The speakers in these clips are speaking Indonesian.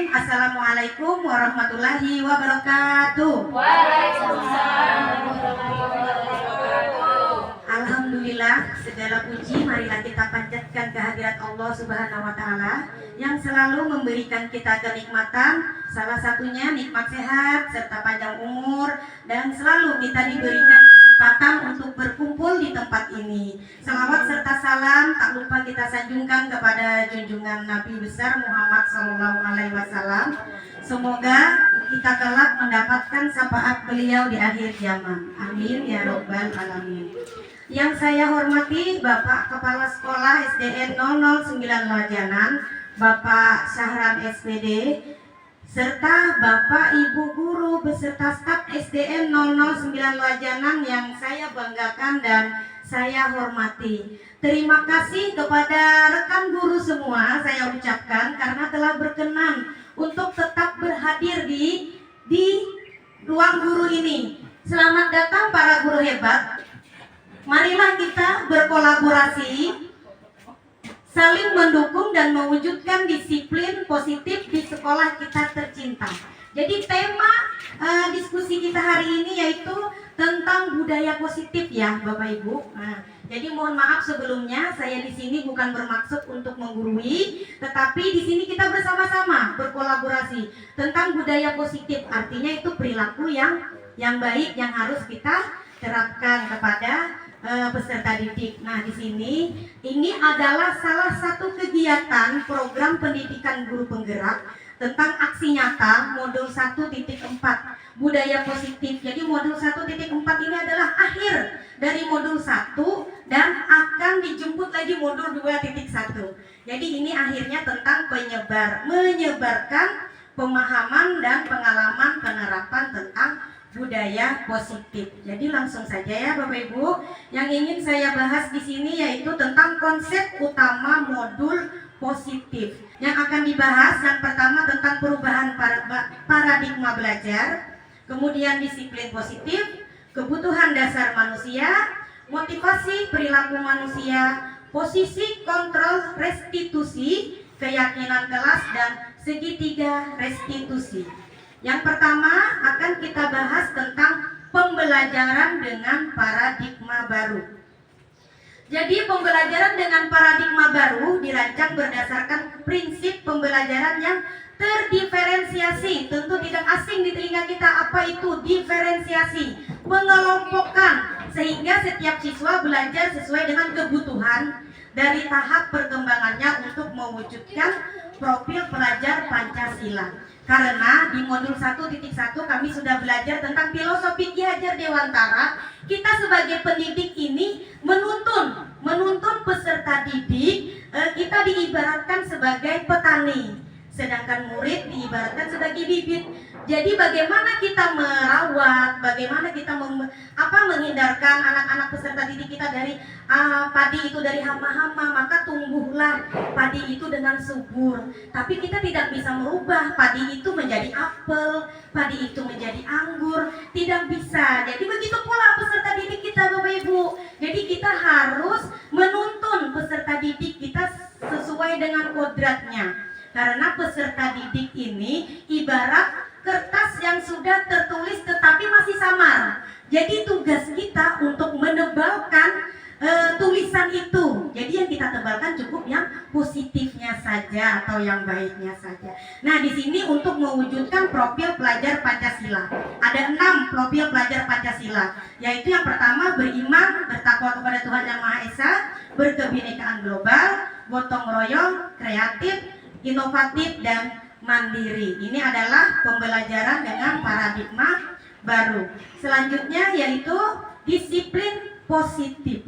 Bismillahirrahmanirrahim. Assalamualaikum warahmatullahi wabarakatuh. Waalaikumsalam warahmatullahi wabarakatuh. Alhamdulillah, segala puji marilah kita panjatkan kehadirat Allah Subhanahu wa taala yang selalu memberikan kita kenikmatan, salah satunya nikmat sehat serta panjang umur, dan selalu kita diberikan kesempatan untuk berkumpul di tempat ini. Salawat serta salam tak lupa kita sanjungkan kepada junjungan Nabi besar Muhammad SAW. Semoga kita kelak mendapatkan syafaat beliau di akhir zaman. Amin ya robbal alamin. Yang saya hormati Bapak Kepala Sekolah SDN 009 Lajanan, Bapak Syahran SPD, serta Bapak Ibu Guru beserta staf SDN 009 Lajanan yang saya banggakan dan saya hormati. Terima kasih kepada rekan guru semua saya ucapkan karena telah berkenan untuk tetap berhadir di ruang guru ini. Selamat datang para guru hebat. Marilah kita berkolaborasi, saling mendukung dan mewujudkan disiplin positif di sekolah kita tercinta. Jadi tema diskusi kita hari ini yaitu tentang budaya positif ya Bapak Ibu. Jadi mohon maaf sebelumnya, saya di sini bukan bermaksud untuk menggurui, tetapi di sini kita bersama-sama berkolaborasi tentang budaya positif. Artinya itu perilaku yang baik yang harus kita terapkan kepada peserta didik. Nah, di sini ini adalah salah satu kegiatan program pendidikan guru penggerak tentang aksi nyata modul 1.4 budaya positif. Jadi modul 1.4 ini adalah akhir dari modul 1 dan akan dijemput lagi modul 2.1. Jadi ini akhirnya tentang menyebarkan pemahaman dan pengalaman penerapan tentang budaya positif. Jadi langsung saja ya Bapak Ibu, yang ingin saya bahas di sini yaitu tentang konsep utama modul positif. Yang akan dibahas yang pertama tentang perubahan paradigma belajar, kemudian disiplin positif, kebutuhan dasar manusia, motivasi perilaku manusia, posisi kontrol restitusi, keyakinan kelas, dan segitiga restitusi. Yang pertama akan kita bahas tentang pembelajaran dengan paradigma baru. Jadi pembelajaran dengan paradigma baru dirancang berdasarkan prinsip pembelajaran yang terdiferensiasi. Tentu tidak asing di telinga kita apa itu diferensiasi, mengelompokkan sehingga setiap siswa belajar sesuai dengan kebutuhan dari tahap perkembangannya untuk mewujudkan profil pelajar Pancasila. Karena di modul 1.1 kami sudah belajar tentang filosofi Ki Hajar Dewantara. Kita sebagai pendidik ini menuntun peserta didik, kita diibaratkan sebagai petani, sedangkan murid diibaratkan sebagai bibit. Jadi bagaimana kita merawat, bagaimana kita menghindarkan anak-anak peserta didik kita dari padi itu dari hama-hama, maka tumbuhlah padi itu dengan subur. Tapi kita tidak bisa merubah padi itu menjadi apel, padi itu menjadi anggur, tidak bisa. Jadi begitu pula peserta didik kita Bapak Ibu. Jadi kita harus menuntun peserta didik kita sesuai dengan kodratnya. Karena peserta didik ini ibarat kertas yang sudah tertulis tetapi masih samar. Jadi tugas kita untuk menebalkan tulisan itu. Jadi yang kita tebalkan cukup yang positifnya saja atau yang baiknya saja. Nah, di sini untuk mewujudkan profil pelajar Pancasila. Ada 6 profil pelajar Pancasila, yaitu yang pertama beriman, bertakwa kepada Tuhan Yang Maha Esa, berkebinekaan global, gotong royong, kreatif, inovatif, dan mandiri. Ini adalah pembelajaran dengan paradigma baru. Selanjutnya yaitu disiplin positif.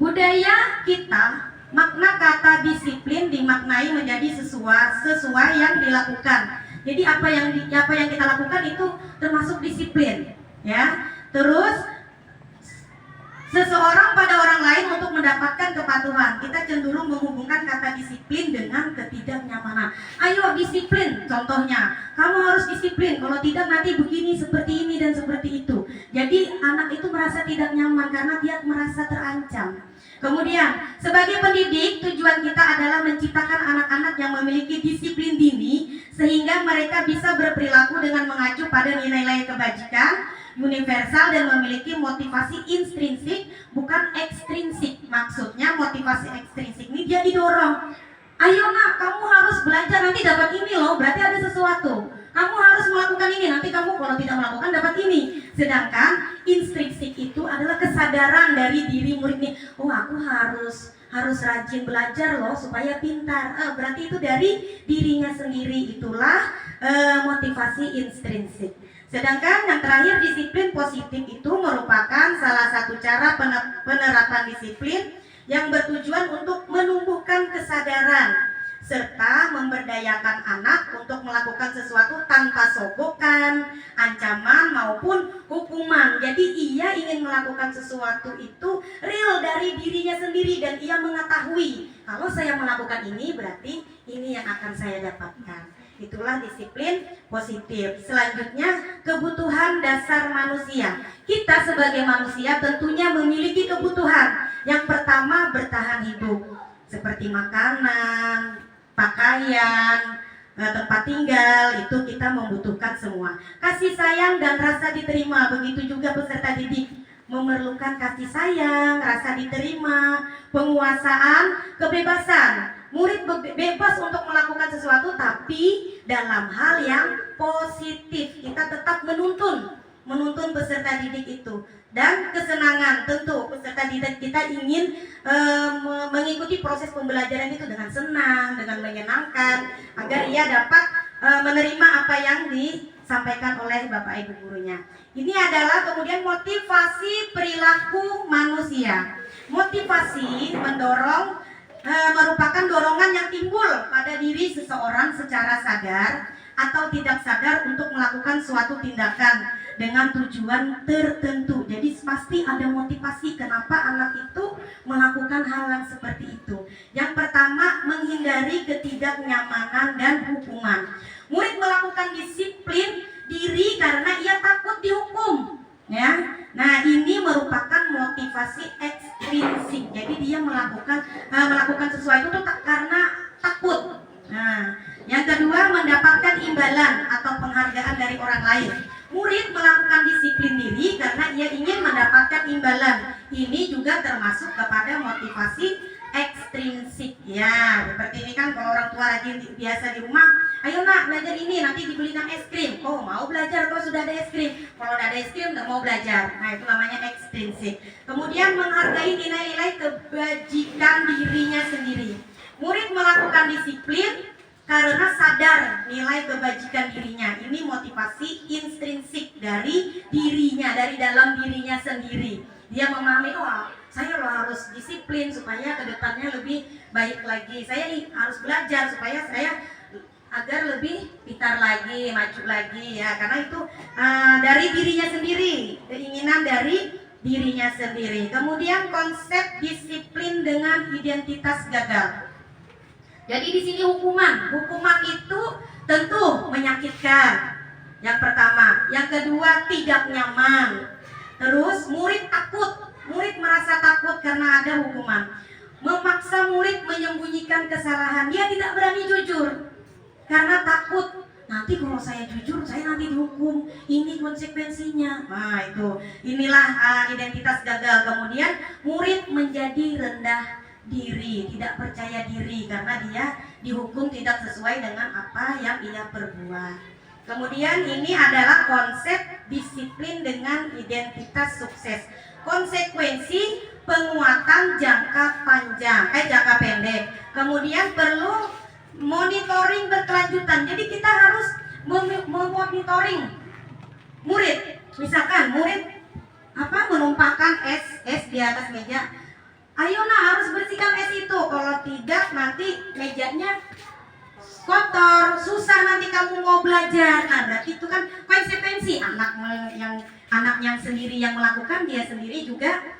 Budaya kita, makna kata disiplin dimaknai menjadi sesuai yang dilakukan. Jadi apa yang kita lakukan itu termasuk disiplin, ya. Terus seseorang pada orang lain untuk mendapatkan kepatuhan. Kita cenderung menghubungkan kata disiplin dengan ketidaknyamanan. Ayo disiplin, contohnya kamu harus disiplin, kalau tidak nanti begini, seperti ini dan seperti itu. Jadi anak itu merasa tidak nyaman karena dia merasa terancam. Kemudian sebagai pendidik tujuan kita adalah menciptakan anak-anak yang memiliki disiplin dini sehingga mereka bisa berperilaku dengan mengacu pada nilai-nilai kebajikan universal dan memiliki motivasi intrinsik bukan ekstrinsik. Maksudnya motivasi ekstrinsik ini dia didorong, ayo nak kamu harus belajar nanti dapat ini loh, berarti ada sesuatu, kamu harus melakukan ini, nanti kamu kalau tidak melakukan dapat ini. Sedangkan intrinsik itu adalah kesadaran dari diri murid nih, oh aku harus rajin belajar loh supaya pintar. Berarti itu dari dirinya sendiri, itulah motivasi intrinsik. Sedangkan yang terakhir, disiplin positif itu merupakan salah satu cara penerapan disiplin yang bertujuan untuk menumbuhkan kesadaran serta memberdayakan anak untuk melakukan sesuatu tanpa sogokan, ancaman maupun hukuman. Jadi ia ingin melakukan sesuatu itu real dari dirinya sendiri dan ia mengetahui kalau saya melakukan ini berarti ini yang akan saya dapatkan. Itulah disiplin positif. Selanjutnya, kebutuhan dasar manusia. Kita sebagai manusia tentunya memiliki kebutuhan. Yang pertama, bertahan hidup, seperti makanan, pakaian, tempat tinggal, itu kita membutuhkan semua. Kasih sayang dan rasa diterima, begitu juga peserta didik memerlukan kasih sayang, rasa diterima, penguasaan, kebebasan. Murid bebas untuk melakukan sesuatu tapi dalam hal yang positif. Kita tetap menuntun peserta didik itu. Dan kesenangan, tentu peserta didik kita ingin mengikuti proses pembelajaran itu dengan senang, dengan menyenangkan, agar ia dapat menerima apa yang disampaikan oleh Bapak Ibu gurunya. Ini adalah kemudian motivasi perilaku manusia. Motivasi merupakan dorongan yang timbul pada diri seseorang secara sadar atau tidak sadar untuk melakukan suatu tindakan dengan tujuan tertentu. Jadi pasti ada motivasi kenapa anak itu melakukan hal yang seperti itu. Yang pertama, menghindari ketidaknyamanan dan hukuman. Murid melakukan disiplin diri karena ia takut dihukum. Ya, nah ini merupakan motivasi ekstrinsik. Jadi dia melakukan sesuatu itu karena takut. Nah, yang kedua, mendapatkan imbalan atau penghargaan dari orang lain. Murid melakukan disiplin diri karena ia ingin mendapatkan imbalan. Ini juga termasuk kepada motivasi ekstrinsik. Ya, seperti ini kan kalau orang tua rajin biasa di rumah, ayo nak belajar ini, nanti dibelikan es krim. Oh mau belajar kalau sudah ada es krim. Kalau udah ada es krim nggak mau belajar. Nah itu namanya ekstrinsik. Kemudian menghargai nilai-nilai kebajikan dirinya sendiri. Murid melakukan disiplin karena sadar nilai kebajikan dirinya. Ini motivasi intrinsik dari dirinya, dari dalam dirinya sendiri. Dia memahami, oh saya harus disiplin supaya kedepannya lebih baik lagi. Saya harus belajar supaya saya agar lebih pintar lagi, maju lagi ya. Karena itu dari dirinya sendiri, keinginan dari dirinya sendiri. Kemudian konsep disiplin dengan identitas gagal. Jadi di sini hukuman itu tentu menyakitkan. Yang pertama, yang kedua tidak nyaman. Terus murid merasa takut karena ada hukuman. Memaksa murid menyembunyikan kesalahan. Dia tidak berani jujur karena takut. Nanti kalau saya jujur, saya nanti dihukum. Ini konsekuensinya. Nah inilah identitas gagal. Kemudian murid menjadi rendah diri, tidak percaya diri karena dia dihukum tidak sesuai dengan apa yang ia perbuat. Kemudian ini adalah konsep disiplin dengan identitas sukses. Konsekuensi penguatan jangka pendek. Kemudian perlu monitoring berkelanjutan. Jadi kita harus memonitoring murid. Misalkan murid menumpahkan es di atas meja. Ayo nak harus bersihkan es itu. Kalau tidak nanti mejanya kotor, susah nanti kamu mau belajar. Nah berarti itu kan konsekuensi. Anak yang sendiri yang melakukan, dia sendiri juga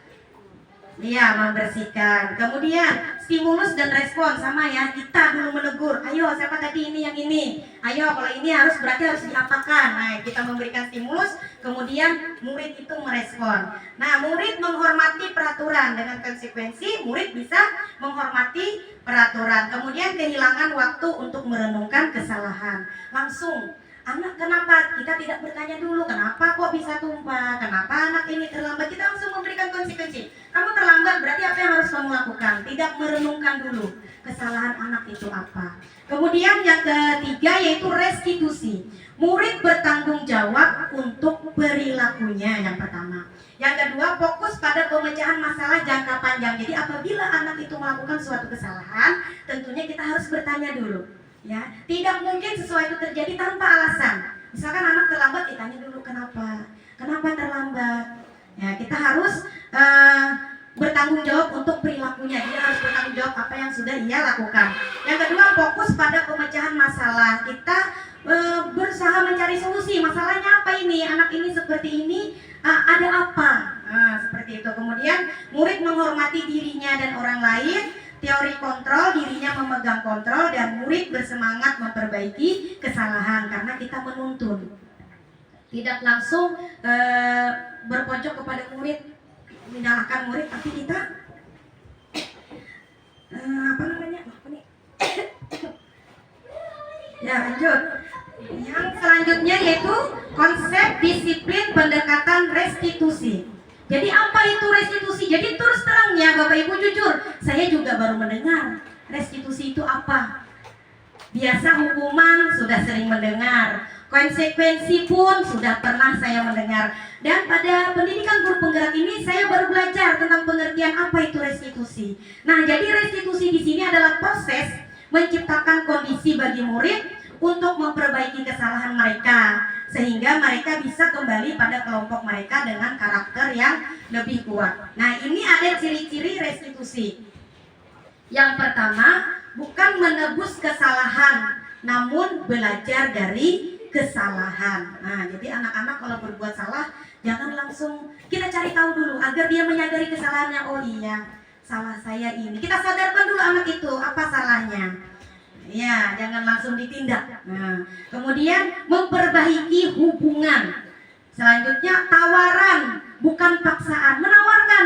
membersihkan. Kemudian stimulus dan respon sama ya. Kita dulu menegur, ayo ayo siapa tadi ini yang ini, ayo kalau ini berarti harus diapakan. Nah, kita memberikan stimulus, kemudian murid itu merespon. Nah, murid menghormati peraturan, dengan konsekuensi murid bisa menghormati peraturan. Kemudian kehilangan waktu untuk merenungkan kesalahan. Langsung, anak kenapa? Kita tidak bertanya dulu, kenapa kok bisa tumpah? Kenapa anak ini terlambat? Kita langsung memberikan konsekuensi. Kamu terlambat, berarti apa yang harus kamu lakukan? Tidak merenungkan dulu kesalahan anak itu apa. Kemudian yang ketiga yaitu restitusi. Murid bertanggung jawab untuk perilakunya, yang pertama. Yang kedua, fokus pada pemecahan masalah jangka panjang. Jadi apabila anak itu melakukan suatu kesalahan, tentunya kita harus bertanya dulu. Ya, tidak mungkin sesuatu terjadi tanpa alasan. Misalkan anak terlambat, kita tanya dulu kenapa terlambat. Ya, kita harus bertanggung jawab untuk perilakunya. Dia harus bertanggung jawab apa yang sudah ia lakukan. Yang kedua, fokus pada pemecahan masalah. Kita berusaha mencari solusi. Masalahnya apa ini? Anak ini seperti ini, ada apa? Nah, seperti itu. Kemudian murid menghormati dirinya dan orang lain. Teori kontrol, dirinya memegang kontrol, dan murid bersemangat memperbaiki kesalahan karena kita menuntun. Tidak langsung berpojok kepada murid, menyalahkan murid, tapi kita ya, lanjut. Yang selanjutnya yaitu konsep disiplin pendekatan restitusi. Jadi apa itu restitusi? Jadi terus terangnya Bapak Ibu jujur, saya juga baru mendengar restitusi itu apa. Biasa hukuman sudah sering mendengar, konsekuensi pun sudah pernah saya mendengar. Dan pada pendidikan guru penggerak ini saya baru belajar tentang pengertian apa itu restitusi. Nah, jadi restitusi di sini adalah proses menciptakan kondisi bagi murid untuk memperbaiki kesalahan mereka, sehingga mereka bisa kembali pada kelompok mereka dengan karakter yang lebih kuat. Nah, ini ada ciri-ciri restitusi. Yang pertama, bukan menebus kesalahan, namun belajar dari kesalahan. Nah, jadi anak-anak kalau berbuat salah, jangan langsung, kita cari tahu dulu agar dia menyadari kesalahannya. Oh iya, salah saya ini. Kita sadarkan dulu anak itu apa salahnya. Ya, jangan langsung ditindak. Nah, kemudian memperbaiki hubungan. Selanjutnya tawaran, bukan paksaan. Menawarkan.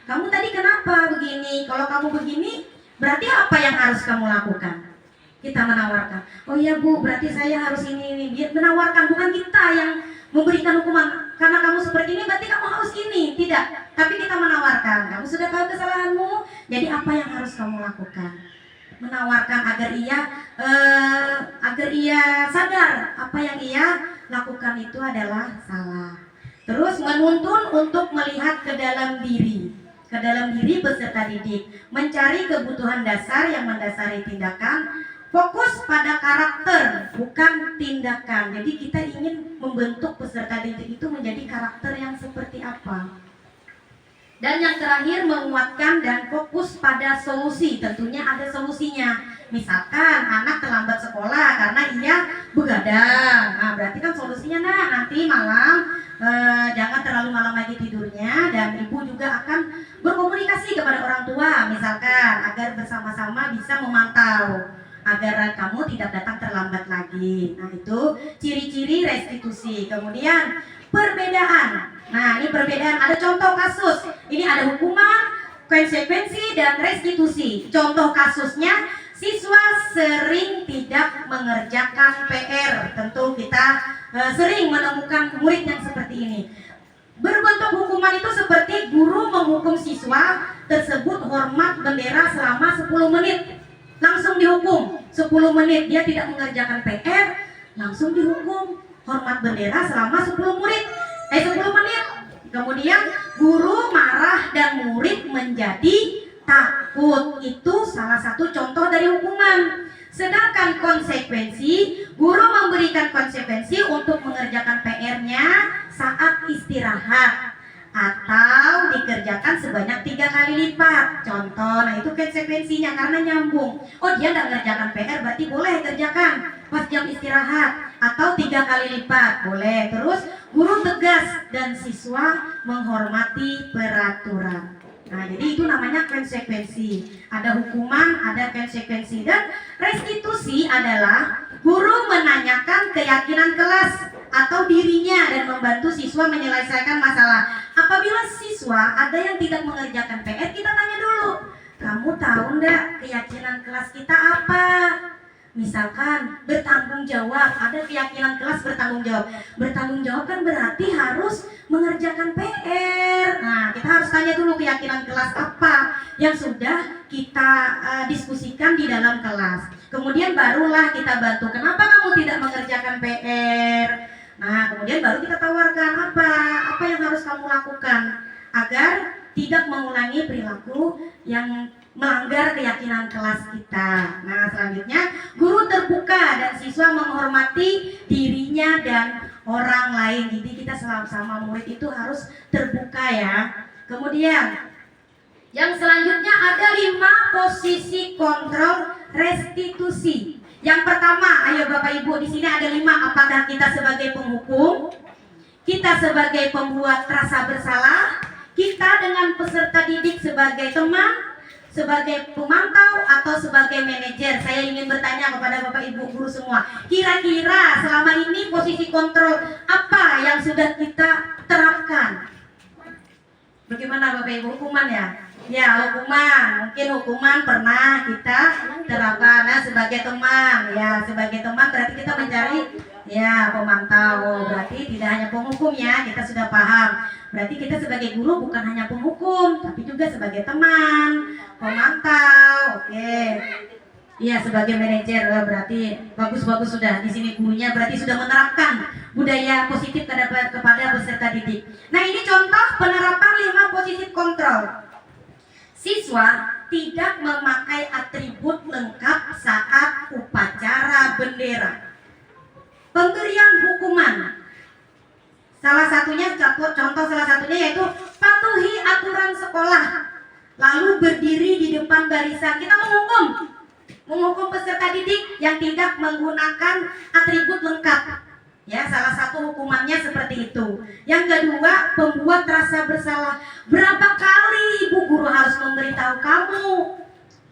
Kamu tadi kenapa begini? Kalau kamu begini, berarti apa yang harus kamu lakukan? Kita menawarkan. Oh iya Bu, berarti saya harus ini. Menawarkan, bukan kita yang memberikan hukuman. Karena kamu seperti ini, berarti kamu harus ini. Tidak. Tapi kita menawarkan. Kamu sudah tahu kesalahanmu, jadi apa yang harus kamu lakukan? Menawarkan agar ia sadar apa yang ia lakukan itu adalah salah. Terus menuntun untuk melihat ke dalam diri peserta didik, mencari kebutuhan dasar yang mendasari tindakan, fokus pada karakter bukan tindakan. Jadi kita ingin membentuk peserta didik itu menjadi karakter yang seperti apa. Dan yang terakhir, menguatkan dan fokus pada solusi. Tentunya ada solusinya. Misalkan anak terlambat sekolah karena ia begadang. Nah, berarti kan solusinya nanti malam jangan terlalu malam lagi tidurnya, dan ibu juga akan berkomunikasi kepada orang tua, misalkan agar bersama-sama bisa memantau agar kamu tidak datang terlambat lagi. Nah, itu ciri-ciri restitusi. Kemudian perbedaan. Nah, ini perbedaan. Ada contoh kasus. Ini ada hukuman, konsekuensi, dan restitusi. Contoh kasusnya, siswa sering tidak mengerjakan PR. Tentu kita sering menemukan murid yang seperti ini. Berbentuk hukuman itu seperti guru menghukum siswa tersebut hormat bendera selama 10 menit. Langsung dihukum 10 menit. Dia tidak mengerjakan PR, langsung dihukum hormat bendera selama 10 menit. Kemudian guru marah dan murid menjadi takut. Itu salah satu contoh dari hukuman. Sedangkan konsekuensi, guru memberikan konsekuensi untuk mengerjakan PR-nya saat istirahat atau dikerjakan sebanyak 3 kali lipat. Contoh, nah itu konsekuensinya karena nyambung. Oh, dia nggak mengerjakan PR, berarti boleh kerjakan pas jam istirahat atau 3 kali lipat, boleh. Terus guru tegas dan siswa menghormati peraturan. Nah, jadi itu namanya konsekuensi. Ada hukuman, ada konsekuensi. Dan restitusi adalah guru menanyakan keyakinan kelas atau dirinya dan membantu siswa menyelesaikan masalah. Apabila siswa ada yang tidak mengerjakan PR, kita tanya dulu, kamu tahu enggak keyakinan kelas kita apa? Misalkan bertanggung jawab, ada keyakinan kelas bertanggung jawab. Bertanggung jawab kan berarti harus mengerjakan PR. Nah, kita harus tanya dulu keyakinan kelas apa yang sudah kita diskusikan di dalam kelas. Kemudian barulah kita bantu, kenapa kamu tidak mengerjakan PR? Nah, kemudian baru kita tawarkan apa yang harus kamu lakukan agar tidak mengulangi perilaku yang melanggar keyakinan kelas kita. Nah, selanjutnya guru terbuka dan siswa menghormati dirinya dan orang lain. Jadi kita sama murid itu harus terbuka ya. Kemudian yang selanjutnya ada 5 posisi kontrol restitusi. Yang pertama, ayo Bapak Ibu, di sini ada 5. Apakah kita sebagai penghukum, kita sebagai pembuat rasa bersalah, kita dengan peserta didik sebagai teman, sebagai pemantau, atau sebagai manajer? Saya ingin bertanya kepada Bapak Ibu guru semua, kira-kira selama ini posisi kontrol apa yang sudah kita terapkan? Bagaimana Bapak Ibu, hukuman ya? Ya, hukuman. Mungkin hukuman pernah kita terapkan. Nah, sebagai teman, ya sebagai teman berarti kita mencari ya pemantau. Berarti tidak hanya penghukum ya, kita sudah paham. Berarti kita sebagai guru bukan hanya penghukum, tapi juga sebagai teman, pemantau. Oke. Iya, sebagai manajer berarti bagus sudah. Di sini gurunya berarti sudah menerapkan budaya positif kepada peserta didik. Nah, ini contoh penerapan 5 posisi kontrol. Siswa tidak memakai atribut lengkap saat upacara bendera. Pemberian hukuman. Salah satunya yaitu patuhi aturan sekolah. Lalu berdiri di depan barisan. Kita menghukum peserta didik yang tidak menggunakan atribut lengkap. Ya, salah satu hukumannya seperti itu. Yang kedua, pembuat rasa bersalah. Berapa kali ibu guru harus memberitahu kamu?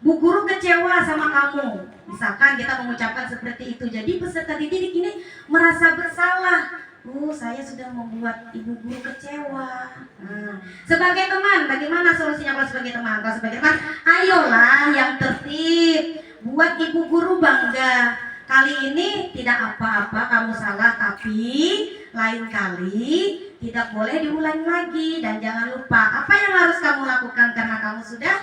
Bu guru kecewa sama kamu. Misalkan kita mengucapkan seperti itu. Jadi peserta didik ini merasa bersalah. Saya sudah membuat ibu guru kecewa. Sebagai teman, bagaimana solusinya kalau sebagai teman? Kalau sebagai teman, ayolah yang tertib. Buat ibu guru bangga. Kali ini tidak apa-apa kamu salah, tapi lain kali tidak boleh diulangi lagi. Dan jangan lupa apa yang harus kamu lakukan karena kamu sudah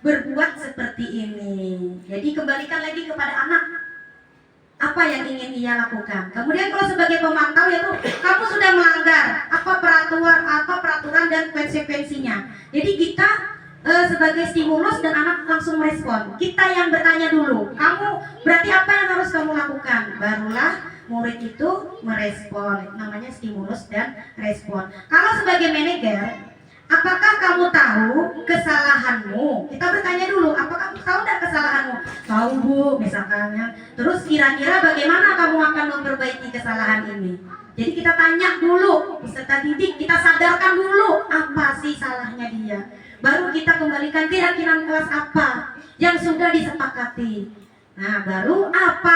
berbuat seperti ini. Jadi kembalikan lagi kepada anak apa yang ingin ia lakukan. Kemudian kalau sebagai pemantau yaitu kamu sudah melanggar apa peraturan dan konsekuensinya. Jadi kita sebagai stimulus dan anak langsung merespon. Kita yang bertanya dulu, kamu berarti apa yang harus kamu lakukan? Barulah murid itu merespon. Namanya stimulus dan respon. Kalau sebagai manajer, apakah kamu tahu kesalahanmu? Kita bertanya dulu, apakah kamu tahu tidak kesalahanmu? Tahu Bu, misalkan. Terus kira-kira bagaimana kamu akan memperbaiki kesalahan ini? Jadi kita tanya dulu peserta didik, kita sadarkan dulu apa sih salahnya dia. Baru kita kembalikan keyakinan kelas apa yang sudah disepakati. Nah, baru apa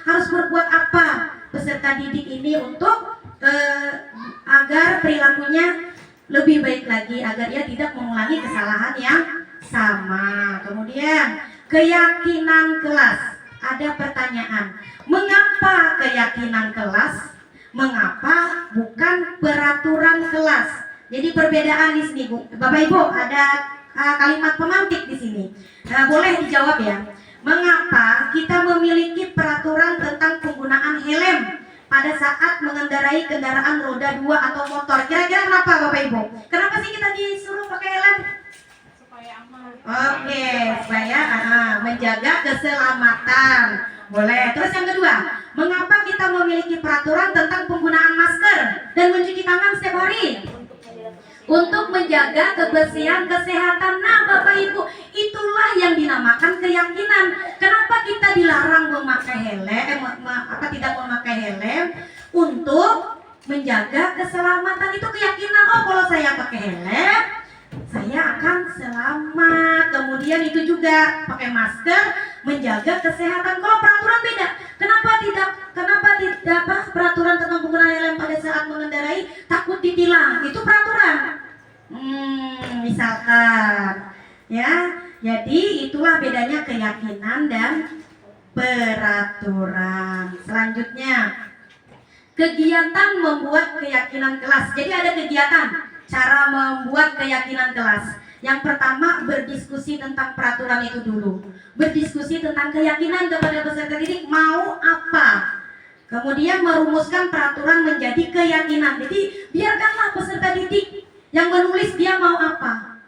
harus berbuat apa peserta didik ini untuk agar perilakunya lebih baik lagi, agar ia tidak mengulangi kesalahan yang sama. Kemudian keyakinan kelas. Ada pertanyaan, mengapa keyakinan kelas? Mengapa bukan peraturan kelas? Jadi perbedaan di sini, Bu. Bapak Ibu, ada kalimat pemantik di sini. Boleh dijawab ya. Mengapa kita memiliki peraturan tentang penggunaan helm pada saat mengendarai kendaraan roda 2 atau motor? Kira-kira kenapa Bapak Ibu? Kenapa sih kita disuruh pakai helm? Supaya aman. Oke, supaya menjaga keselamatan. Boleh. Terus yang kedua, mengapa kita memiliki peraturan tentang penggunaan masker dan mencuci tangan setiap hari? Untuk menjaga kebersihan kesehatan. Nah, Bapak Ibu, itulah yang dinamakan keyakinan. Kenapa kita dilarang memakai helm? Tidak memakai helm? Untuk menjaga keselamatan. Itu keyakinan. Oh, kalau saya pakai helm, supaya akan selamat. Kemudian itu juga pakai masker, menjaga kesehatan. Kalau peraturan beda. Kenapa tidak peraturan tentang penggunaan helm pada saat mengendarai takut ditilang? Itu peraturan. Misalkan ya. Jadi itulah bedanya keyakinan dan peraturan. Selanjutnya, kegiatan membuat keyakinan kelas. Jadi ada kegiatan cara membuat keyakinan kelas. Yang pertama, berdiskusi tentang peraturan itu dulu. Berdiskusi tentang keyakinan kepada peserta didik mau apa. Kemudian merumuskan peraturan menjadi keyakinan. Jadi biarkanlah peserta didik yang menulis dia mau apa.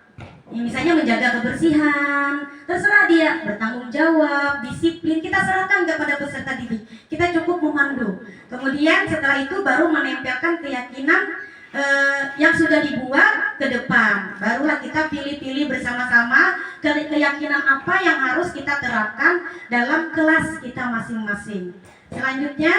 Ya, misalnya menjaga kebersihan, terserah dia, bertanggung jawab, disiplin, kita serahkan kepada peserta didik. Kita cukup memandu. Kemudian setelah itu baru menempelkan keyakinan yang sudah dibuat ke depan. Barulah kita pilih-pilih bersama-sama keyakinan apa yang harus kita terapkan dalam kelas kita masing-masing. Selanjutnya,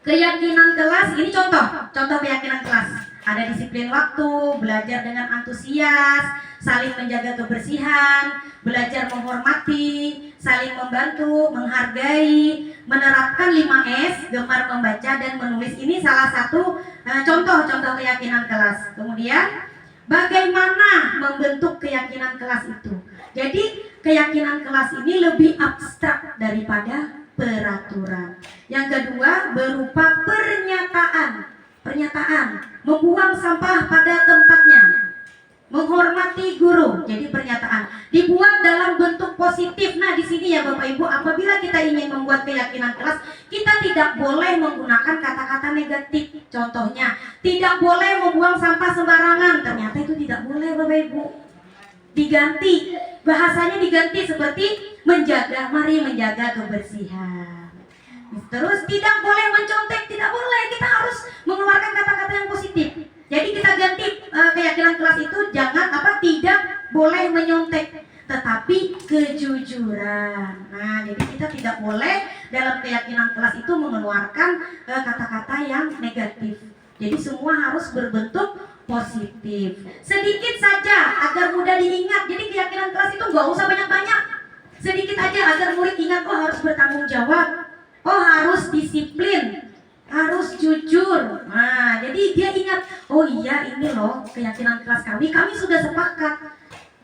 keyakinan kelas, ini contoh keyakinan kelas. Ada disiplin waktu, belajar dengan antusias, saling menjaga kebersihan, belajar menghormati, saling membantu, menghargai, menerapkan 5S, gemar membaca dan menulis. Ini salah satu contoh keyakinan kelas. Kemudian, bagaimana membentuk keyakinan kelas itu? Jadi, keyakinan kelas ini lebih abstrak daripada peraturan. Yang kedua, berupa pernyataan, membuang sampah pada tempatnya, menghormati guru. Jadi pernyataan dibuat dalam bentuk positif. Nah, di sini ya Bapak Ibu, apabila kita ingin membuat keyakinan kelas, kita tidak boleh menggunakan kata-kata negatif. Contohnya, tidak boleh membuang sampah sembarangan. Ternyata itu tidak boleh Bapak Ibu. Diganti, bahasanya diganti seperti mari menjaga kebersihan. Terus tidak boleh mencontek, tidak boleh. Kita harus mengeluarkan kata-kata yang positif. Jadi kita ganti keyakinan kelas itu tidak boleh menyontek, tetapi kejujuran. Nah, jadi kita tidak boleh dalam keyakinan kelas itu mengeluarkan kata-kata yang negatif. Jadi semua harus berbentuk positif. Sedikit saja agar mudah diingat. Jadi keyakinan kelas itu nggak usah banyak-banyak. Sedikit aja agar murid ingat, harus bertanggung jawab. Harus disiplin, harus jujur. Nah, jadi dia ingat, iya ini loh keyakinan kelas kami sudah sepakat.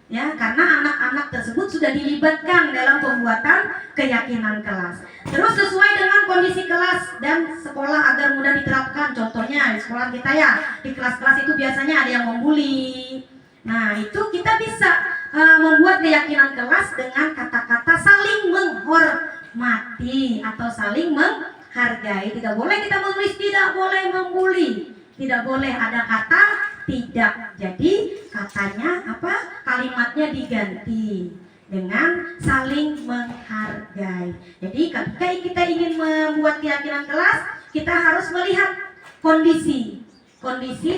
Ya, karena anak-anak tersebut sudah dilibatkan dalam pembuatan keyakinan kelas. Terus sesuai dengan kondisi kelas dan sekolah agar mudah diterapkan. Contohnya di sekolah kita ya, di kelas-kelas itu biasanya ada yang membuli. Nah, itu kita bisa membuat keyakinan kelas dengan kata-kata saling menghormati atau saling menghargai. Tidak boleh kita menulis, tidak boleh membuli, tidak boleh ada kata tidak. Jadi katanya kalimatnya diganti dengan saling menghargai. Jadi ketika kita ingin membuat keyakinan kelas, kita harus melihat kondisi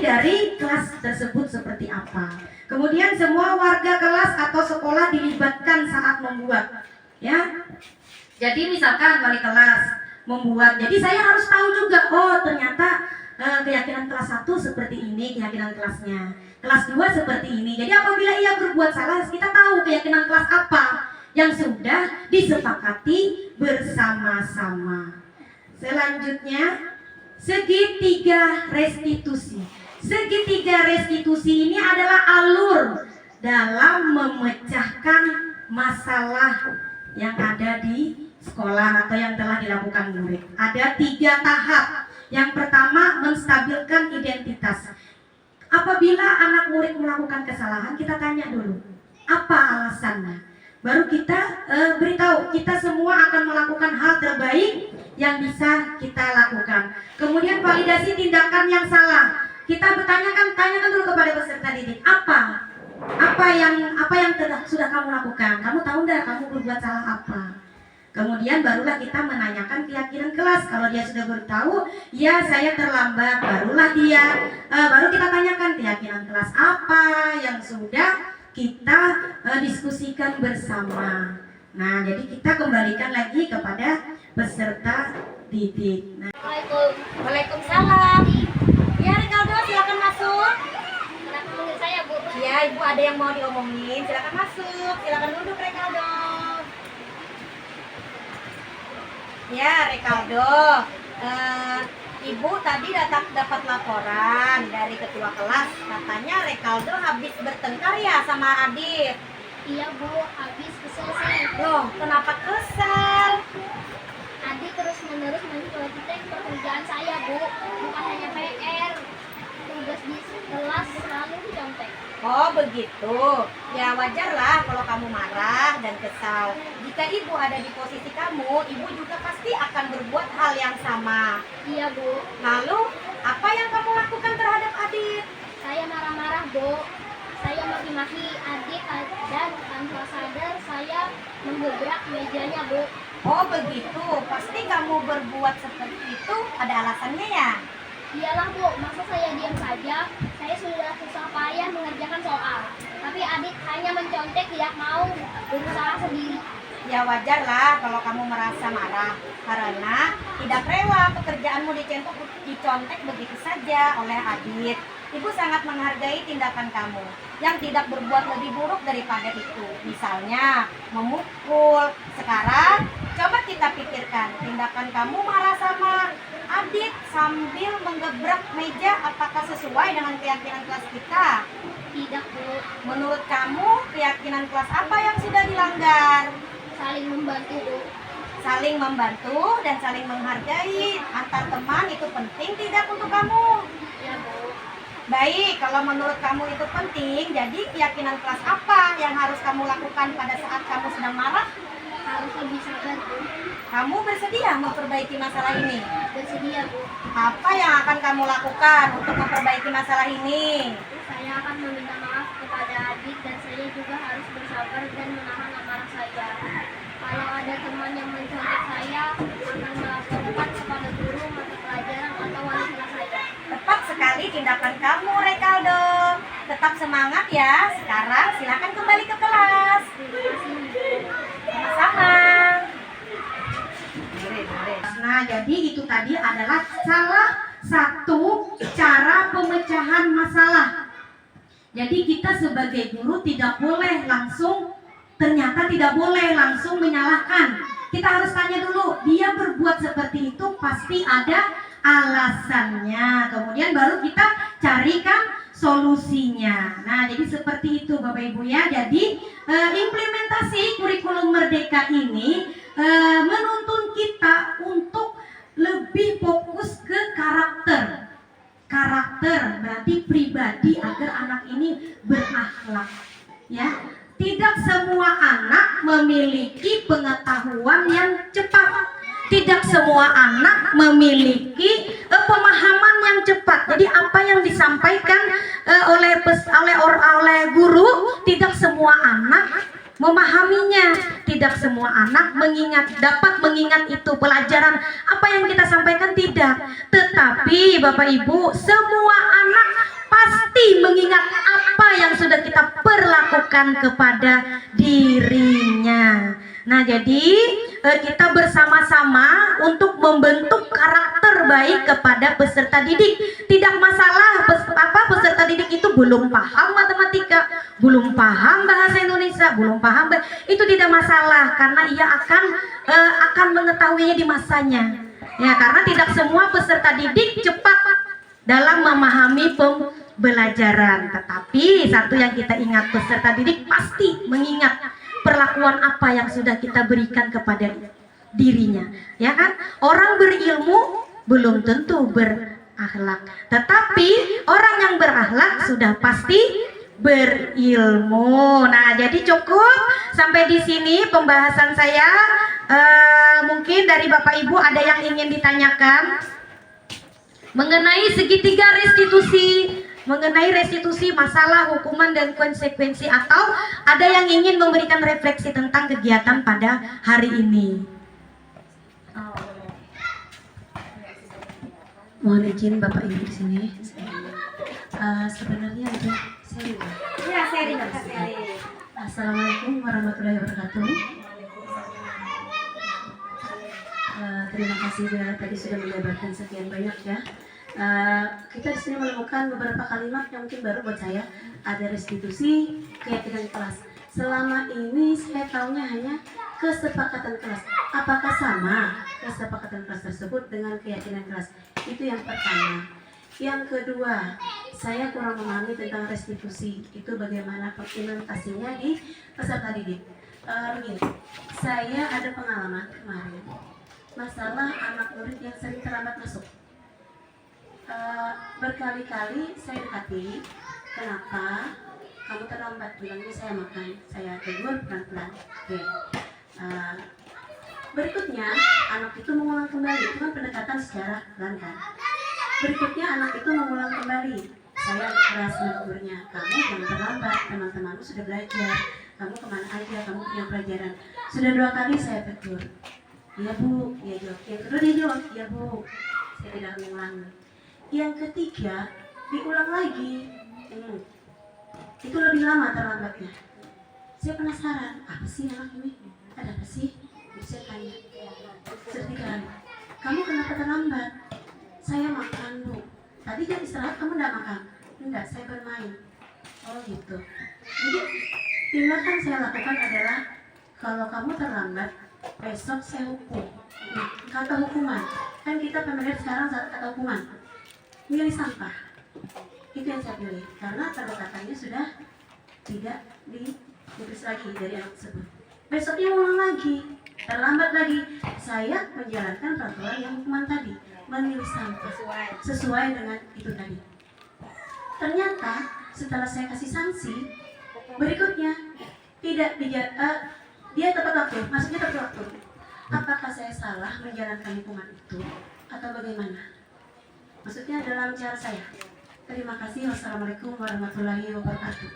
dari kelas tersebut seperti apa. Kemudian semua warga kelas atau sekolah dilibatkan saat membuat, ya. Jadi misalkan wali kelas membuat, jadi saya harus tahu juga, ternyata keyakinan kelas 1 seperti ini keyakinan kelasnya, kelas 2 seperti ini. Jadi apabila ia berbuat salah, kita tahu keyakinan kelas apa yang sudah disepakati bersama-sama. Selanjutnya, segitiga restitusi. Segitiga restitusi ini adalah alur dalam memecahkan masalah yang ada di sekolah atau yang telah dilakukan murid. Ada 3 tahap. Yang pertama, menstabilkan identitas. Apabila anak murid melakukan kesalahan, kita tanya dulu, apa alasannya? Baru kita beritahu, kita semua akan melakukan hal terbaik yang bisa kita lakukan. Kemudian validasi tindakan yang salah. Kita tanyakan dulu kepada peserta didik, apa yang sudah kamu lakukan? Kamu tahu enggak kamu berbuat salah apa? Kemudian barulah kita menanyakan keyakinan kelas. Kalau dia sudah beritahu, ya saya terlambat, barulah baru kita tanyakan keyakinan kelas apa yang sudah kita diskusikan bersama. Nah, jadi kita kembalikan lagi kepada peserta didik. Nah. Waalaikumsalam. Ya, Ricardo silakan masuk. Kenapa manggil saya, Bu? Ya, Ya, Ibu ada yang mau diomongin, silakan masuk, silakan duduk Rekaldo. Ya, Rekaldo, Ibu tadi dapat laporan dari ketua kelas, katanya Rekaldo habis bertengkar ya sama Adit. Iya Bu, habis kesel saya. Loh, kenapa kesal? Adik terus menerus mencontek pekerjaan saya Bu, bukan hanya PR. Tugas di kelas selalu dicontek. Oh begitu, ya wajar lah kalau kamu marah dan kesal. Jika ibu ada di posisi kamu, ibu juga pasti akan berbuat hal yang sama. Iya Bu, Lalu, apa yang kamu lakukan terhadap Adit? saya marah-marah Bu. Saya maki-maki adik dan tanpa sadar saya menggebrak mejanya Bu. Oh begitu, pasti kamu berbuat seperti itu ada alasannya ya? Iyalah Bu, masa saya diam saja? Saya sudah susah payah mengerjakan soal. Tapi adik hanya mencontek, tidak mau berusaha sendiri. Ya wajar lah kalau kamu merasa marah, karena tidak rela pekerjaanmu dicontek begitu saja oleh Adit. Ibu sangat menghargai tindakan kamu yang tidak berbuat lebih buruk daripada itu. Misalnya memukul. Sekarang coba kita pikirkan, tindakan kamu marah sama Adit sambil menggebrak meja, apakah sesuai dengan keyakinan kelas kita? Tidak Bu, Menurut kamu keyakinan kelas apa yang sudah dilanggar? saling membantu Bu. Saling membantu dan saling menghargai antar teman itu penting tidak untuk kamu? Ya Bu, Baik, kalau menurut kamu itu penting, jadi keyakinan kelas apa yang harus kamu lakukan pada saat kamu sedang marah? harus lebih sabar Bu. Kamu bersedia memperbaiki masalah ini? Bersedia Bu. Apa yang akan kamu lakukan untuk memperbaiki masalah ini? Saya akan meminta maaf kepada adik dan saya juga harus bersabar dan menahan amarah saya. Kalau ada teman yang mencontek saya, akan melaporkan kepada guru mata pelajaran atau wali kelas saya. Tepat sekali tindakan kamu, Rekaldo. Tetap semangat ya. Sekarang silakan kembali ke kelas. Terima kasih. Sama-sama. Nah, jadi itu tadi adalah salah satu cara pemecahan masalah. Jadi kita sebagai guru tidak boleh ternyata tidak boleh langsung menyalahkan. Kita harus tanya dulu, dia berbuat seperti itu pasti ada alasannya. Kemudian baru kita carikan solusinya. Nah, jadi seperti itu Bapak Ibu ya. Jadi implementasi kurikulum Merdeka ini menuntun kita untuk lebih fokus ke karakter. Karakter berarti pribadi agar anak ini berakhlak. Ya, tidak semua anak memiliki pengetahuan yang cepat. Tidak semua anak memiliki pemahaman yang cepat. Jadi apa yang disampaikan oleh guru, tidak semua anak memahaminya. Tidak semua anak dapat mengingat itu pelajaran apa yang kita sampaikan, tidak. Tetapi Bapak Ibu, semua anak pasti mengingat apa yang sudah kita perlakukan kepada dirinya. Nah, jadi kita bersama-sama untuk membentuk karakter baik kepada peserta didik. Tidak masalah peserta didik itu belum paham matematika, belum paham bahasa Indonesia, belum paham, itu tidak masalah karena ia akan mengetahuinya di masanya. Ya, karena tidak semua peserta didik cepat dalam memahami pembelajaran. Tetapi satu yang kita ingat, peserta didik pasti mengingat perlakuan apa yang sudah kita berikan kepada dirinya, ya kan? Orang berilmu belum tentu berakhlak, tetapi orang yang berakhlak sudah pasti berilmu. Nah, jadi cukup sampai di sini pembahasan saya. Mungkin dari Bapak Ibu ada yang ingin ditanyakan mengenai segitiga restitusi, mengenai restitusi, masalah, hukuman, dan konsekuensi, atau ada yang ingin memberikan refleksi tentang kegiatan pada hari ini. Mohon izin Bapak Ibu di sini. Sebenarnya untuk sharing. Ya, sharing. Assalamualaikum warahmatullahi wabarakatuh. Terima kasih tadi sudah menjabarkan sekian banyak ya. Kita di sini menemukan beberapa kalimat yang mungkin baru buat saya. ada restitusi keyakinan kelas. Selama ini saya tahunya hanya kesepakatan kelas. Apakah sama kesepakatan kelas tersebut dengan keyakinan kelas? Itu yang pertama. Yang kedua, saya kurang memahami tentang restitusi. Itu bagaimana implementasinya di peserta didik. Begini, saya ada pengalaman kemarin masalah anak murid yang sering terlambat masuk. Berkali-kali saya dekati, kenapa kamu terlambat? Bilangnya saya makan, saya tegur pelan-pelan. Oke. Berikutnya anak itu mengulang kembali, itu kan pendekatan secara pelan kan. Berikutnya anak itu mengulang kembali, saya keras menegurnya, kamu jangan terlambat, teman-temanmu sudah belajar, kamu kemana aja, kamu punya pelajaran. Sudah 2 kali saya tegur, iya bu, dia jawab. Yang kedua dia jawab, iya bu, saya tidak mengulangi. Yang ketiga diulang lagi. Itu lebih lama terlambatnya. Saya penasaran, apa sih anak ini? Ada apa sih? Saya tanya. Setika, kamu kenapa terlambat? Saya makan bu. Tadi jam istirahat kamu tidak makan? Enggak, saya bermain. Oh gitu. Jadi tindakan saya lakukan adalah kalau kamu terlambat, besok saya hukum. Kata hukuman. Kan kita pemilihan sekarang kata hukuman. Milih sampah. Itu yang saya pilih karena pendekatannya sudah tidak diberi lagi dari anak tersebut. Besoknya ulang lagi, terlambat lagi, saya menjalankan peraturan yang hukuman tadi, memilih sampah sesuai dengan itu tadi. Ternyata setelah saya kasih sanksi, berikutnya dia tepat waktu, maksudnya tepat waktu. Apakah saya salah menjalankan hukuman itu atau bagaimana? Maksudnya dalam cara saya. Terima kasih. Wassalamualaikum warahmatullahi wabarakatuh.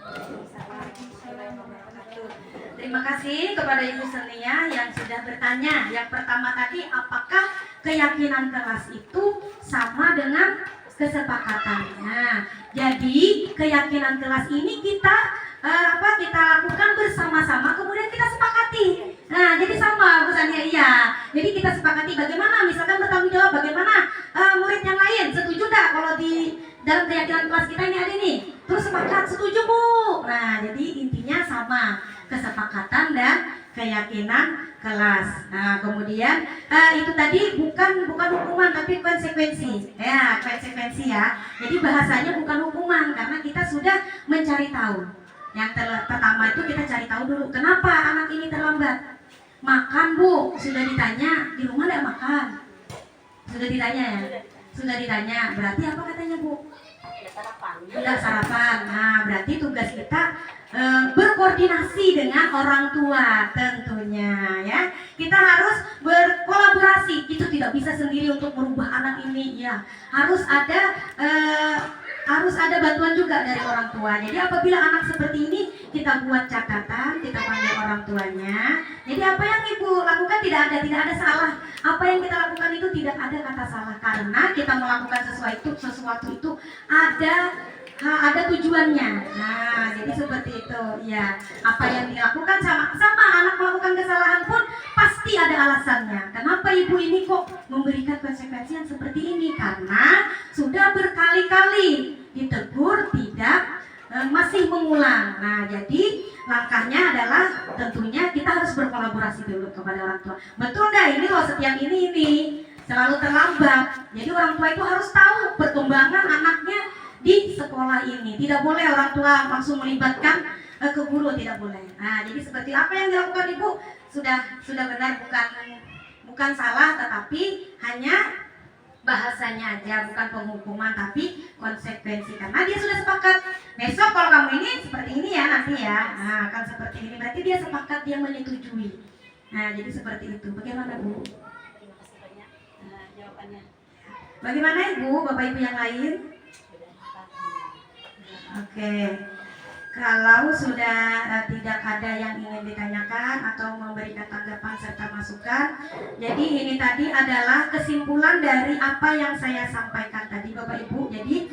Terima kasih kepada Ibu Senia yang sudah bertanya. Yang pertama tadi, apakah keyakinan kelas itu sama dengan kesepakatannya? Jadi keyakinan kelas ini kita lakukan bersama-sama, kemudian kita sepakati. Nah, jadi sama Bu Sania, iya. Jadi kita sepakati bagaimana, misalkan bertanggung jawab bagaimana murid yang lain setuju enggak kalau di dalam keyakinan kelas kita ini ada nih, terus sepakat setuju bu. Nah jadi intinya sama, kesepakatan dan keyakinan kelas. Nah kemudian itu tadi bukan hukuman tapi konsekuensi ya, konsekuensi ya. Jadi bahasanya bukan hukuman karena kita sudah mencari tahu. Yang pertama itu kita cari tahu dulu kenapa anak ini terlambat. Makan bu, sudah ditanya, di rumah tidak makan. Sudah ditanya ya, sudah ditanya. Berarti apa katanya bu? Tidak sarapan. Nah berarti tugas kita berkoordinasi dengan orang tua tentunya ya. Kita harus berkolaborasi. Itu tidak bisa sendiri untuk merubah anak ini ya. Harus ada bantuan juga dari orang tua. Jadi apabila anak seperti ini, kita buat catatan, kita panggil orang tuanya. Jadi apa yang ibu lakukan tidak ada salah. Apa yang kita lakukan itu tidak ada kata salah karena kita melakukan sesuatu itu ada tujuannya. Nah, jadi seperti itu ya. Apa yang dilakukan sama anak melakukan kesalahan pun pasti ada alasannya. Kenapa ibu ini kok memberikan konsekuensi yang seperti ini? Karena sudah berkali-kali ditegur masih mengulang. Nah, jadi langkahnya adalah tentunya kita harus berkolaborasi dulu kepada orang tua. Betul dah ini loh setiap ini selalu terlambat. Jadi orang tua itu harus tahu perkembangan anaknya di sekolah ini. Tidak boleh orang tua langsung melibatkan ke guru, tidak boleh. Nah, jadi seperti apa yang dilakukan ibu sudah benar, bukan salah, tetapi hanya bahasanya aja, bukan penghukuman tapi konsekuensi karena dia sudah sepakat. Besok kalau kamu ini seperti ini ya nanti ya, nah, akan seperti ini. Berarti dia sepakat, dia menyetujui. Nah, jadi seperti itu. Bagaimana bu? Terima kasih banyak jawabannya. Bagaimana ibu, bapak ibu yang lain? Oke, kalau sudah tidak ada yang ingin ditanyakan atau memberikan tanggapan serta masukan, jadi ini tadi adalah kesimpulan dari apa yang saya sampaikan tadi Bapak Ibu. Jadi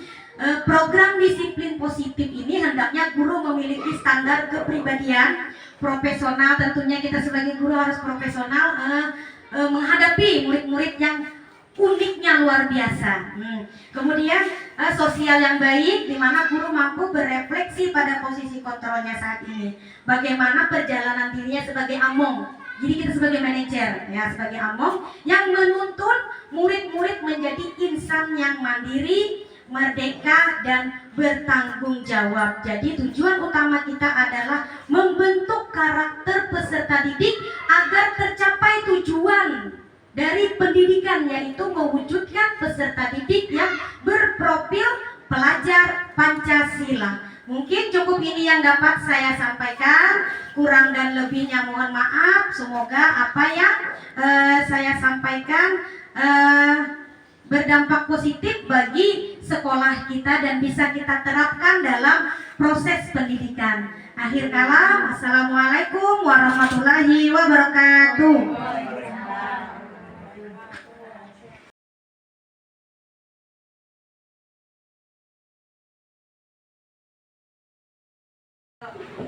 program disiplin positif ini hendaknya guru memiliki standar kepribadian profesional. Tentunya kita sebagai guru harus profesional menghadapi murid-murid yang uniknya luar biasa. Kemudian sosial yang baik, di mana guru mampu berefleksi pada posisi kontrolnya saat ini. Bagaimana perjalanan dirinya sebagai among. Jadi kita sebagai manajer, ya sebagai among yang menuntun murid-murid menjadi insan yang mandiri, merdeka dan bertanggung jawab. Jadi tujuan utama kita adalah membentuk karakter peserta didik agar tercapai tujuan dari pendidikan, yaitu mewujudkan peserta didik yang berprofil pelajar Pancasila. Mungkin cukup ini yang dapat saya sampaikan, kurang dan lebihnya mohon maaf. Semoga apa yang saya sampaikan berdampak positif bagi sekolah kita dan bisa kita terapkan dalam proses pendidikan. Akhir kalam, assalamualaikum warahmatullahi wabarakatuh.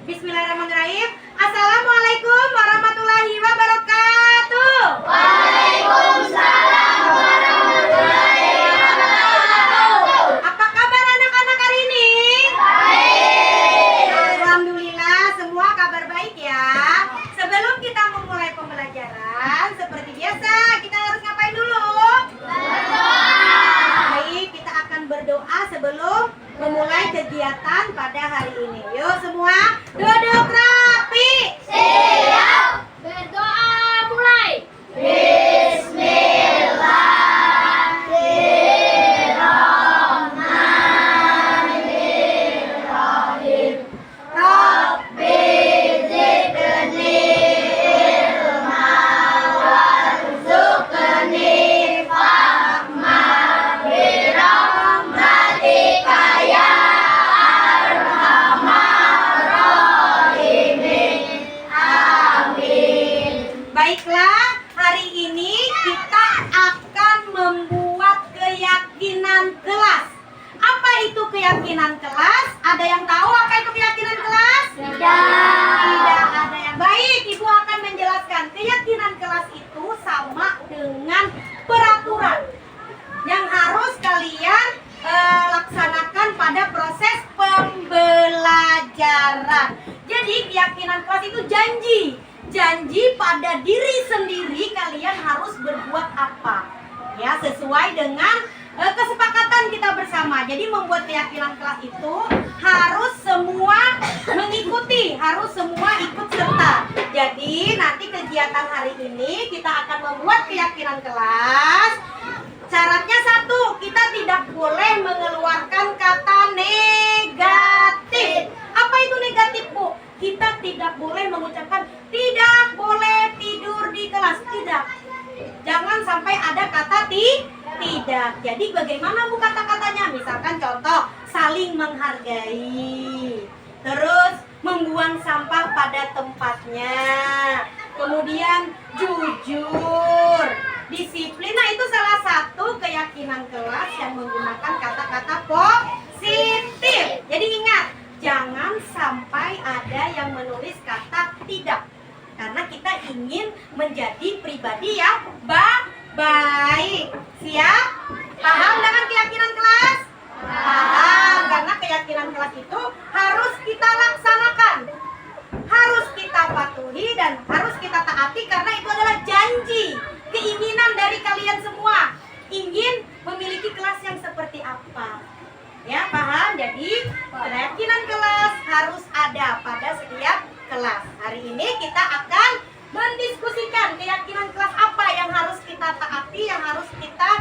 Bismillahirrahmanirrahim. Assalamualaikum warahmatullahi wabarakatuh. Waalaikumsalam warahmatullahi wabarakatuh. Apa kabar anak-anak hari ini? Baik. Alhamdulillah, semua kabar baik ya. Sebelum kita memulai pembelajaran, seperti biasa kita harus ngapain dulu? Baik, kita akan berdoa sebelum memulai kegiatan pada hari ini. Yuk semua, duduk rapi. Siap. Berdoa mulai. Bismillahirrahmanirrahim. Rabbi zidni ilma warzuqni fahma birahmatika ya arhamar rahimin. Amin. Baiklah, hari ini kita akan membuat keyakinan kelas. Apa itu keyakinan kelas? Ada yang tahu apa itu keyakinan kelas? Tidak ada yang baik. Ibu akan menjelaskan. Keyakinan kelas itu sama dengan peraturan yang harus kalian laksanakan pada proses pembelajaran. Jadi keyakinan kelas itu janji pada diri sendiri kalian harus berbuat apa, ya sesuai dengan kesepakatan kita bersama. Jadi membuat keyakinan kelas itu harus semua mengikuti, harus semua ikut serta. Jadi nanti kegiatan hari ini kita akan membuat keyakinan kelas. Syaratnya satu, kita tidak boleh mengeluarkan kata negatif. Apa itu negatif, Bu? Kita tidak boleh mengucapkan tidak boleh tidur di kelas. Tidak. Jangan sampai ada kata tidak. Jadi bagaimana Bu kata-katanya? Misalkan contoh, saling menghargai. Terus membuang sampah pada tempatnya. Kemudian jujur, disiplin. Nah, itu salah satu keyakinan kelas yang menggunakan kata-kata positif. Jadi ingat, jangan sampai ada yang menulis kata tidak. Karena kita ingin menjadi pribadi yang baik. Siap? Paham dengan keyakinan kelas? Paham, karena keyakinan kelas itu harus kita laksanakan, harus kita patuhi dan harus kita taati, karena itu adalah janji, keinginan dari kalian semua ingin memiliki kelas yang seperti apa. Ya, paham? Jadi keyakinan kelas harus ada pada setiap kelas. Hari ini kita akan mendiskusikan keyakinan kelas apa yang harus kita taati, yang harus kita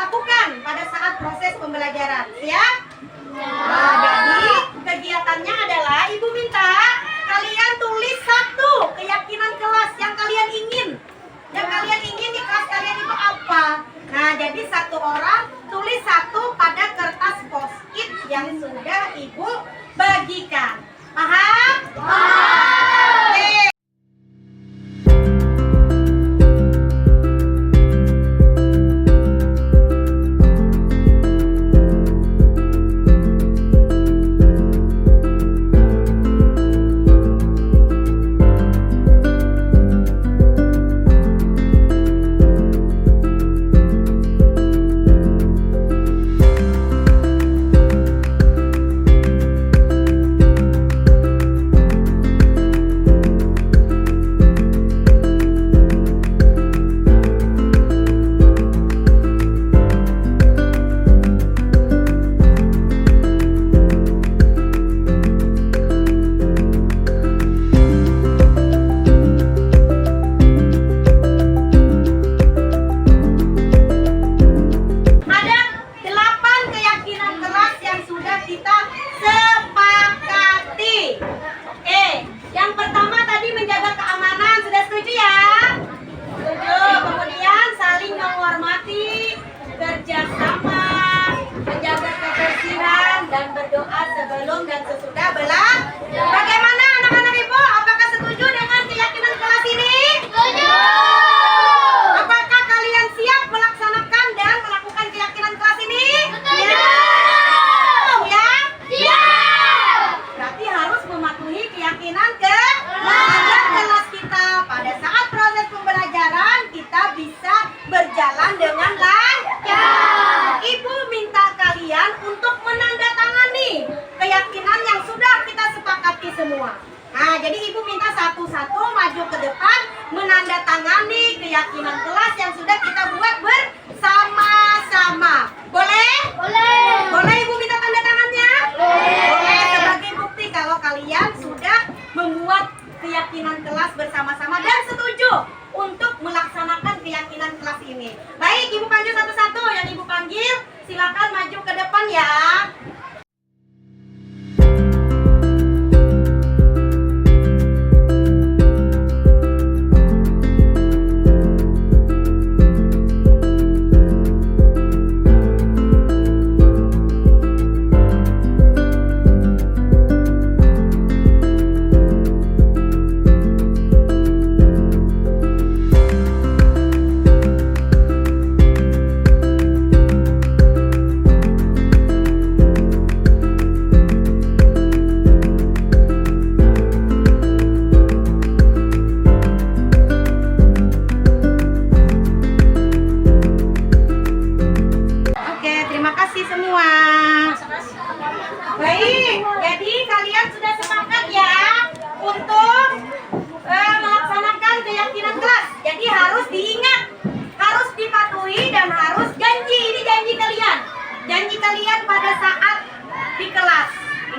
lakukan pada saat proses pembelajaran. Siap? Nah, jadi kegiatannya adalah Ibu minta kalian tulis satu keyakinan kelas yang kalian ingin. Yang kalian ingin di kelas kalian itu apa? Nah, jadi satu orang tulis satu pada kertas post-it yang sudah Ibu bagikan. Paham? Paham. Oke. sebelum dan sesudah belajar. Bagaimana anak-anak ibu? Apakah setuju dengan keyakinan kelas ini? Setuju. Apakah kalian siap melaksanakan dan melakukan keyakinan kelas ini? Setuju. Ya? Siap. Berarti harus mematuhi keyakinan agar kelas kita pada saat proses pembelajaran kita bisa berjalan dengan lancar. Ibu minta kalian untuk menandatangani keyakinan yang sudah kita sepakati semua. Nah, jadi ibu minta satu-satu maju ke depan menandatangani keyakinan kelas yang sudah kita buat bersama-sama. Boleh? Boleh. Boleh ibu minta tanda tangannya? Boleh. Sebagai bukti kalau kalian sudah membuat keyakinan kelas bersama-sama dan setuju untuk melaksanakan keyakinan kelas ini. Baik, ibu panggil satu-satu. Yang ibu panggil silakan maju ke depan ya. Oke, terima kasih semua. Baik, jadi kalian sudah sepakat ya untuk melaksanakan keyakinan kelas. Jadi harus diingat, harus dipatuhi dan harus janji. Ini janji kalian. Janji kalian pada saat di kelas.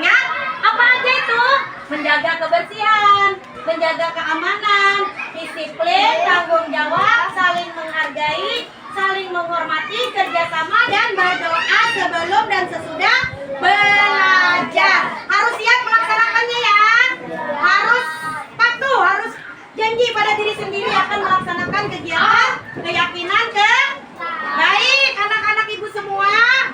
Ingat, apa aja itu? Menjaga kebersihan, menjaga keamanan, disiplin, tanggung jawab, saling menghargai, saling menghormati, kerjasama, dan berdoa sebelum dan sesudah belajar. Harus siap melaksanakannya ya. Harus patuh, harus janji pada diri sendiri akan melaksanakan kegiatan keyakinan baik anak-anak ibu semua.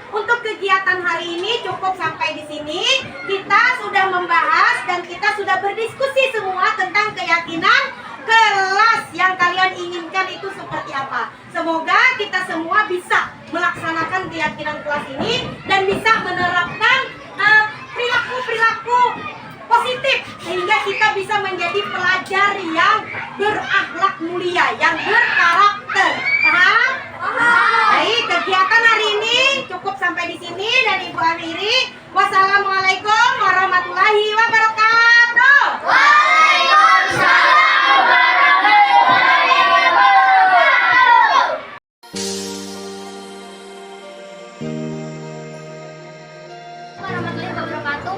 Untuk kegiatan hari ini cukup sampai di sini. Kita sudah membahas dan kita sudah berdiskusi semua tentang keyakinan kelas yang kalian inginkan itu seperti apa. Semoga kita semua bisa melaksanakan keyakinan kelas ini dan bisa menerapkan perilaku-perilaku positif sehingga kita bisa menjadi pelajar yang berakhlak mulia, yang berkarakter. Paham? Baik, kegiatan hari ini cukup sampai di sini dan Ibu akhiri. Wassalamualaikum warahmatullahi wabarakatuh. Warahmatullahi wabarakatuh.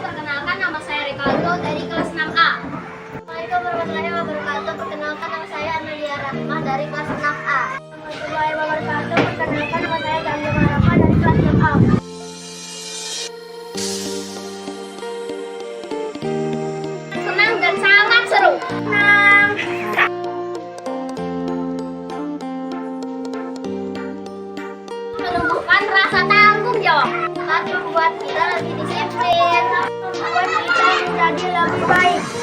Perkenalkan, nama saya Ricardo dari kelas 6A. Assalamualaikum warahmatullahi wabarakatuh. Perkenalkan, nama saya Amelia Rahmah dari kelas 6A. Warahmatullahi wabarakatuh. Perkenalkan, nama saya Gandum Rahmah dari kelas 6A. Senang dan sangat seru. Senang. Menumbuhkan rasa tanggung jawab. Tapi membuat kita lebih disiplin, membuat kita menjadi lebih baik.